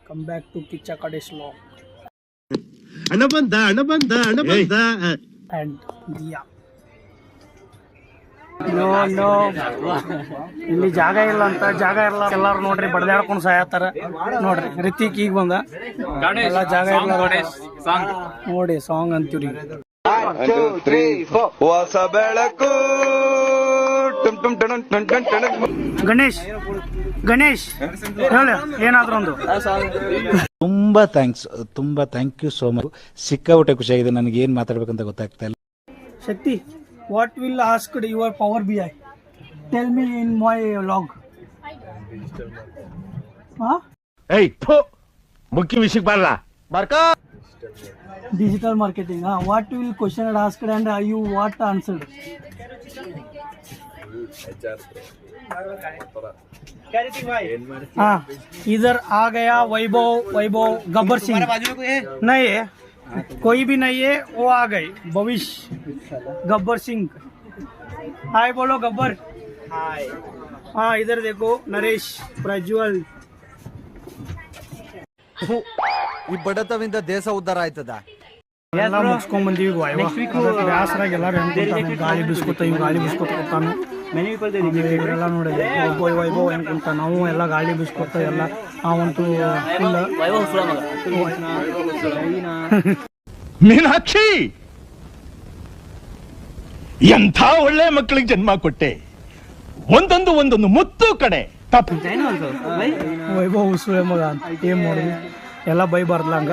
Come back to Kichcha ಕಡೇಶ್ ಲಾ ಹಣ ಬಂದ and Diya. No ಇಲ್ಲಿ ಜಾಗ ಇಲ್ಲ ಅಂತ, ಜಾಗ ಇಲ್ಲ ಎಲ್ಲಾರು ನೋಡ್ರಿ ಬಡದಾಡ್ಕೊಂಡು ಸಾಯತ್ತಾರ ನೋಡ್ರಿ. ರಿತಿಕ್ ಈಗ ಬಂದ, ಎಲ್ಲ ಜಾಗ ಇಲ್ಲ ನೋಡಿ ಸಾಂಗ್ ಅಂತೀವ್ರಿ. ಹೊಸ ಬೆಳಕು ಗಣೇಶ್ ಹೇಳ ಏನಾದ್ರು ಒಂದು. ತುಂಬಾ ಥ್ಯಾಂಕ್ ಯು ಸೋ ಮಚ್. ಸಿಕ್ಕಾಬಿಟ್ಟೆ ಖುಷಿಯಾಗಿದೆ. ನನಗೆ ಏನ್ ಮಾತಾಡ್ಬೇಕಂತ ಗೊತ್ತಾಗ್ತಾ ಇಲ್ಲ. ಶಕ್ತಿ, what will ask your Power BI? Tell me in my log. Huh? ಏಯ್ ಮುಖ್ಯ ವಿಷಯಕ್ಕೆ ಬರಲ್ಲ Digital marketing. What will question asked and you what answered? हाँ, इधर आ गया वैभव गब्बर सिंह. नहीं है, कोई भी नहीं है, वो आ गए भविष्य गब्बर सिंह. हाय बोलो गब्बर. हाय. हाँ इधर देखो नरेश प्रज्वल. ಈ ಬಡತವಿಂದ ದೇಶ ಉದ್ಧಾರ ಆಯ್ತದ. ಎಲ್ಲ ಮುಗಿಸ್ಕೊಂಡ್ ಬಂದೀವಿ. ಬ್ಯಾಸರಾಗಿ ಎಲ್ಲಾರು ಹೆಂಗ್ ಗಾಳಿ ಬಿಸ್ಕೊತ ಕೊಡ್ತಾನು ಎಲ್ಲ ನೋಡಿ. ವೈಭವ್ ಹೆಂಗ್ ಕುಂತ, ನಾವು ಎಲ್ಲ ಗಾಳಿ ಬಿಸ್ಕೊತ ಎಲ್ಲ ನಾವಂತೂ ಮೀನಾಕ್ಷಿ, ಎಂಥ ಒಳ್ಳೆ ಮಕ್ಕಳಿಗೆ ಜನ್ಮ ಕೊಟ್ಟೆ. ಒಂದೊಂದು ಮುತ್ತು ಕಡೆ ತಪ್ಪು. ವೈಭವ್ ಸುಳೆ ಮಗ ಅಂತ ಏನ್ ಮಾಡುದು, ಎಲ್ಲ ಬೈಬಾರ್ದಲ್ಲ ಹಂಗ.